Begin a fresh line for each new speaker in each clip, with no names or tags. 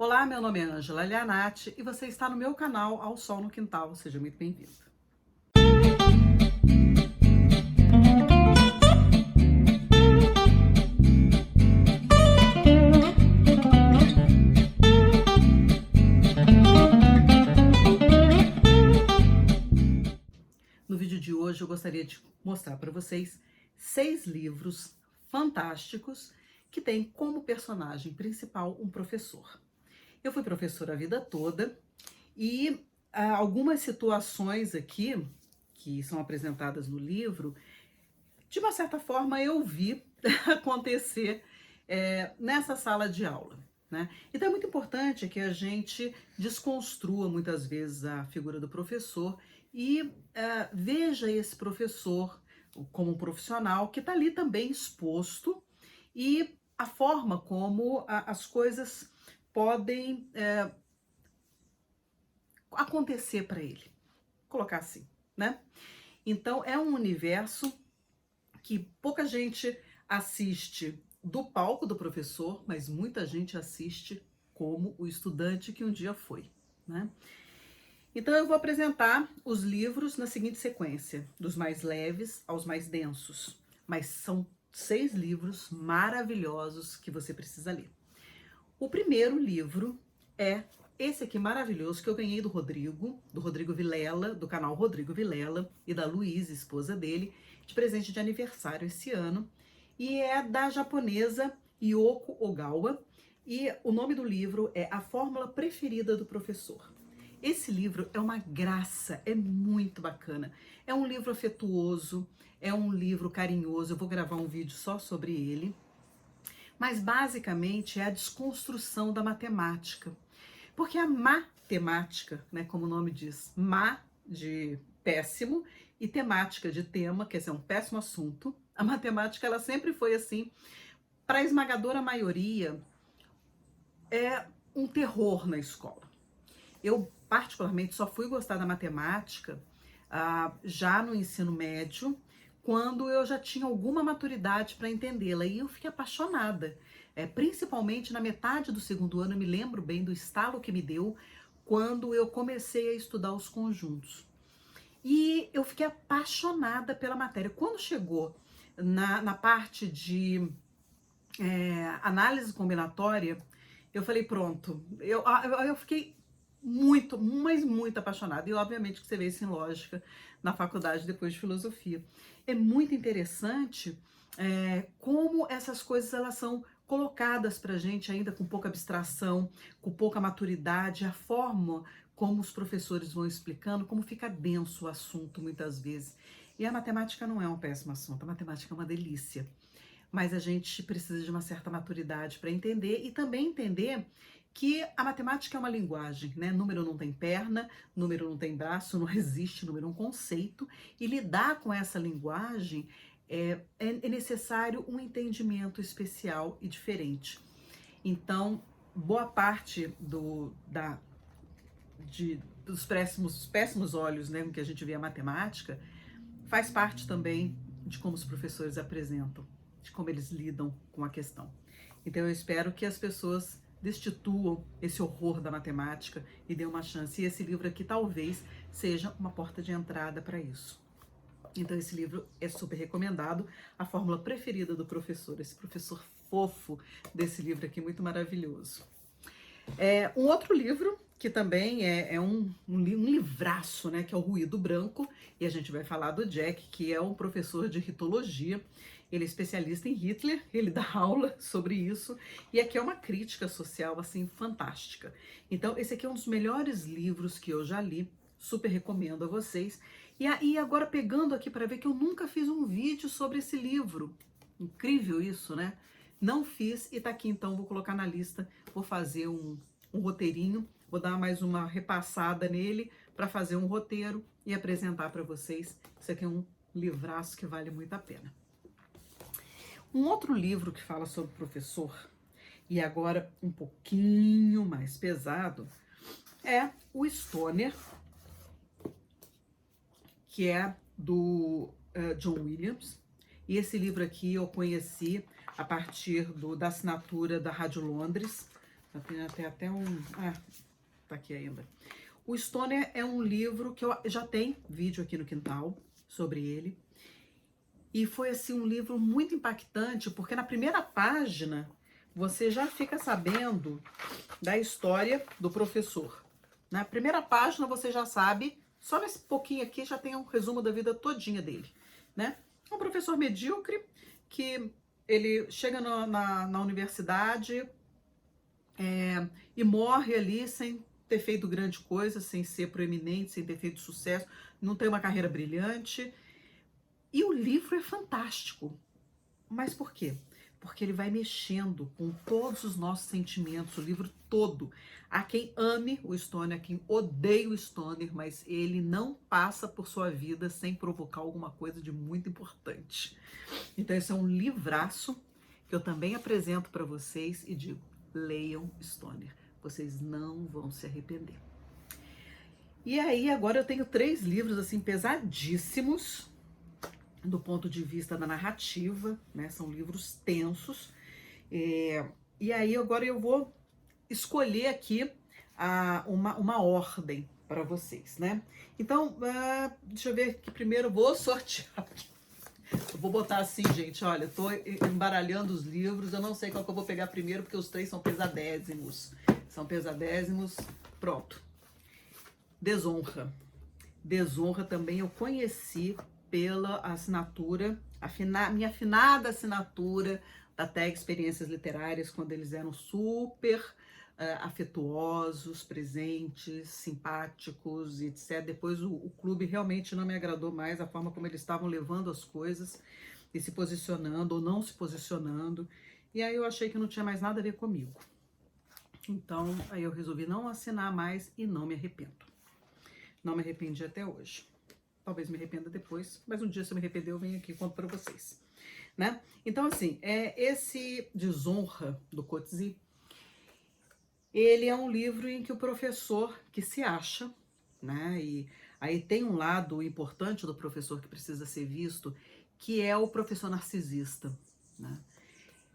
Olá, meu nome é Ângela Lianati e você está no meu canal Ao Sol no Quintal. Seja muito bem-vindo. No vídeo de hoje eu gostaria de mostrar para vocês 6 livros fantásticos que têm como personagem principal um professor. Eu fui professora a vida toda e algumas situações aqui que são apresentadas no livro, de uma certa forma eu vi acontecer nessa sala de aula, né? Então é muito importante que a gente desconstrua muitas vezes a figura do professor e veja esse professor como um profissional que está ali também exposto e a forma como as coisas podem acontecer para ele, colocar assim, né? Então é um universo que pouca gente assiste do palco do professor, mas muita gente assiste como o estudante que um dia foi, né? Então eu vou apresentar os livros na seguinte sequência, dos mais leves aos mais densos, mas são 6 livros maravilhosos que você precisa ler. O primeiro livro é esse aqui maravilhoso que eu ganhei do Rodrigo Vilela, do canal Rodrigo Vilela, e da Luísa, esposa dele, de presente de aniversário esse ano. E é da japonesa Yoko Ogawa. E o nome do livro é A Fórmula Preferida do Professor. Esse livro é uma graça, é muito bacana. É um livro afetuoso, é um livro carinhoso. Eu vou gravar um vídeo só sobre ele. Mas basicamente é a desconstrução da matemática. Porque a matemática, né, como o nome diz, má de péssimo e temática de tema, quer dizer, um péssimo assunto. A matemática ela sempre foi assim, para a esmagadora maioria, é um terror na escola. Eu particularmente só fui gostar da matemática já no ensino médio, quando eu já tinha alguma maturidade para entendê-la, e eu fiquei apaixonada. Principalmente na metade do segundo ano, eu me lembro bem do estalo que me deu quando eu comecei a estudar os conjuntos. E eu fiquei apaixonada pela matéria. Quando chegou na parte de análise combinatória, eu falei, pronto. Eu fiquei muito, mas muito apaixonada. E obviamente que você vê isso em lógica na faculdade depois de filosofia. É muito interessante como essas coisas elas são colocadas para a gente ainda com pouca abstração, com pouca maturidade, a forma como os professores vão explicando, como fica denso o assunto muitas vezes. E a matemática não é um péssimo assunto, a matemática é uma delícia. Mas a gente precisa de uma certa maturidade para entender e também entender que a matemática é uma linguagem, né? Número não tem perna, número não tem braço, não existe número, é um conceito, e lidar com essa linguagem é necessário um entendimento especial e diferente. Então, boa parte dos péssimos olhos, né, com que a gente vê a matemática, faz parte também de como os professores apresentam, de como eles lidam com a questão. Então eu espero que as pessoas destituam esse horror da matemática e dêem uma chance. E esse livro aqui talvez seja uma porta de entrada para isso. Então esse livro é super recomendado, A Fórmula Preferida do Professor, esse professor fofo desse livro aqui, muito maravilhoso. Um outro livro que também é um livraço, né, que é o Ruído Branco, e a gente vai falar do Jack, que é um professor de ritologia. Ele é especialista em Hitler, ele dá aula sobre isso, e aqui é uma crítica social, assim, fantástica. Então, esse aqui é um dos melhores livros que eu já li, super recomendo a vocês. E aí, agora pegando aqui para ver que eu nunca fiz um vídeo sobre esse livro. Incrível isso, né? Não fiz e tá aqui, então vou colocar na lista, vou fazer um roteirinho, vou dar mais uma repassada nele para fazer um roteiro e apresentar para vocês. Isso aqui é um livraço que vale muito a pena. Um outro livro que fala sobre professor, e agora um pouquinho mais pesado, é o Stoner, que é do John Williams. E esse livro aqui eu conheci a partir da assinatura da Rádio Londres, Tem até um... Ah, tá aqui ainda. O Stoner é um livro que eu já tem vídeo aqui no quintal sobre ele. E foi assim um livro muito impactante, porque na primeira página você já fica sabendo da história do professor. Na primeira página você já sabe, só nesse pouquinho aqui já tem um resumo da vida todinha dele, né? Um professor medíocre que ele chega na universidade e morre ali sem ter feito grande coisa, sem ser proeminente, sem ter feito sucesso, não tem uma carreira brilhante. E o livro é fantástico. Mas por quê? Porque ele vai mexendo com todos os nossos sentimentos, o livro todo. Há quem ame o Stoner, há quem odeie o Stoner, mas ele não passa por sua vida sem provocar alguma coisa de muito importante. Então esse é um livraço que eu também apresento para vocês e digo, leiam Stoner. Vocês não vão se arrepender. E aí agora eu tenho 3 livros assim pesadíssimos, do ponto de vista da narrativa, né? São livros tensos. E aí agora eu vou escolher aqui uma ordem para vocês, né? Então, deixa eu ver aqui primeiro, vou sortear. Eu vou botar assim, gente, olha, eu tô embaralhando os livros, eu não sei qual que eu vou pegar primeiro, porque os 3 são pesadésimos. São pesadésimos, pronto. Desonra. Desonra também eu conheci pela assinatura, minha afinada assinatura da TEG Experiências Literárias, quando eles eram super afetuosos, presentes, simpáticos, etc. Depois o clube realmente não me agradou mais, a forma como eles estavam levando as coisas e se posicionando ou não se posicionando. E aí eu achei que não tinha mais nada a ver comigo. Então aí eu resolvi não assinar mais e não me arrependo. Não me arrependi até hoje. Talvez me arrependa depois, mas um dia se eu me arrepender eu venho aqui e conto para vocês, né? Então assim, esse Desonra do Coetzee, ele é um livro em que o professor que se acha, né? E aí tem um lado importante do professor que precisa ser visto, que é o professor narcisista, né?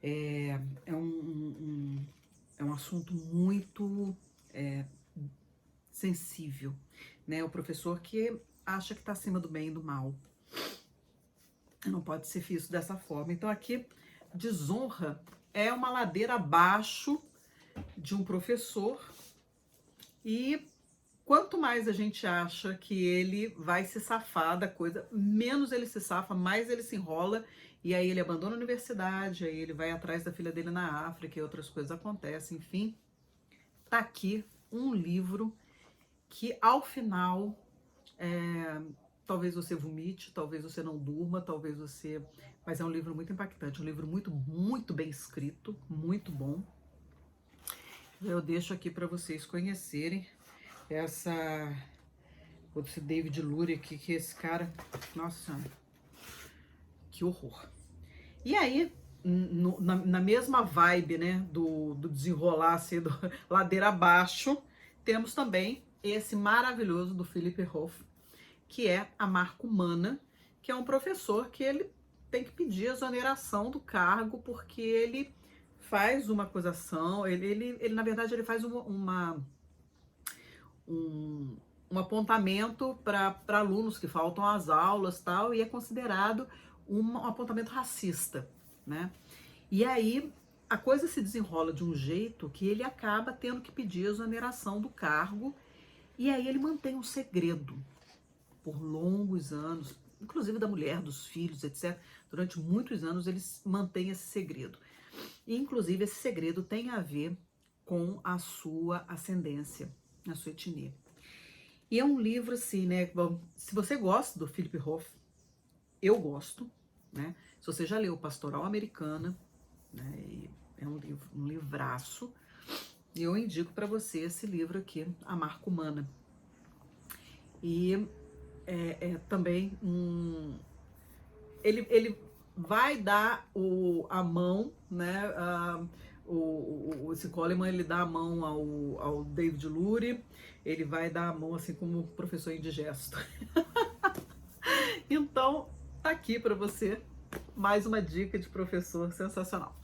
É um assunto muito sensível, né? O professor que acha que está acima do bem e do mal. Não pode ser visto dessa forma. Então aqui, Desonra é uma ladeira abaixo de um professor e quanto mais a gente acha que ele vai se safar da coisa, menos ele se safa, mais ele se enrola e aí ele abandona a universidade, aí ele vai atrás da filha dele na África e outras coisas acontecem, enfim. Tá aqui um livro que ao final talvez você vomite, talvez você não durma, talvez você... Mas é um livro muito impactante, um livro muito, muito bem escrito, muito bom. Eu deixo aqui para vocês conhecerem esse David Lurie aqui, que esse cara... Nossa, que horror. E aí, na mesma vibe, né, do desenrolar, assim, do ladeira abaixo, temos também esse maravilhoso do Philip Roth, que é A Marca Humana, que é um professor que ele tem que pedir exoneração do cargo porque ele faz uma acusação, ele na verdade, ele faz um apontamento para alunos que faltam às aulas tal, e é considerado um apontamento racista, né? E aí a coisa se desenrola de um jeito que ele acaba tendo que pedir exoneração do cargo, e aí ele mantém um segredo por longos anos, inclusive da mulher, dos filhos, etc. Durante muitos anos eles mantêm esse segredo. E, inclusive, esse segredo tem a ver com a sua ascendência, a sua etnia. E é um livro assim, né? Bom, se você gosta do Philip Roth, eu gosto, né? Se você já leu Pastoral Americana, né? É um livro, um livraço. E eu indico para você esse livro aqui, A Marca Humana. E também ele vai dar a mão, né? Esse Coleman, ele dá a mão ao David Lurie, ele vai dar a mão assim como professor indigesto. Então, tá aqui para você mais uma dica de professor sensacional.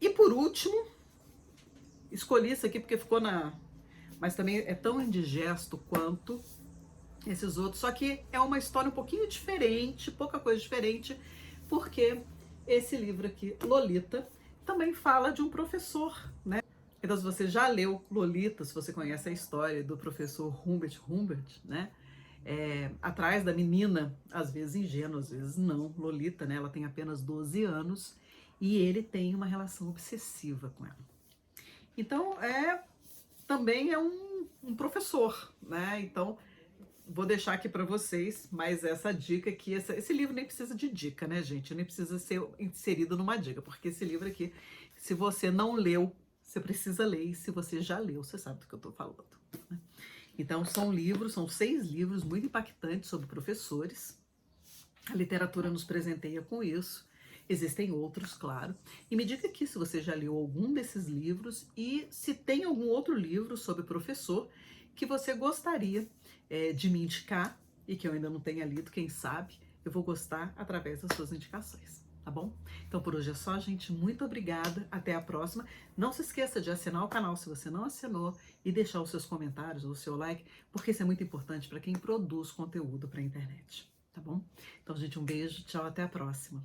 E por último, escolhi isso aqui porque ficou na... Mas também é tão indigesto quanto esses outros, só que é uma história um pouquinho diferente, pouca coisa diferente, porque esse livro aqui, Lolita, também fala de um professor, né? Então, se você já leu Lolita, se você conhece a história do professor Humbert Humbert, né? Atrás da menina, às vezes ingênua, às vezes não, Lolita, né? Ela tem apenas 12 anos e ele tem uma relação obsessiva com ela. Então, também é um professor, né? Então, vou deixar aqui para vocês mais essa dica aqui. Esse livro nem precisa de dica, né, gente? Nem precisa ser inserido numa dica, porque esse livro aqui, se você não leu, você precisa ler. E se você já leu, você sabe do que eu estou falando, né? Então, são 6 livros muito impactantes sobre professores. A literatura nos presenteia com isso. Existem outros, claro. E me diga aqui se você já leu algum desses livros e se tem algum outro livro sobre professor que você gostaria de me indicar e que eu ainda não tenha lido, quem sabe eu vou gostar através das suas indicações, tá bom? Então por hoje é só, gente. Muito obrigada. Até a próxima. Não se esqueça de assinar o canal se você não assinou e deixar os seus comentários ou o seu like, porque isso é muito importante para quem produz conteúdo para a internet, tá bom? Então, gente, um beijo. Tchau, até a próxima.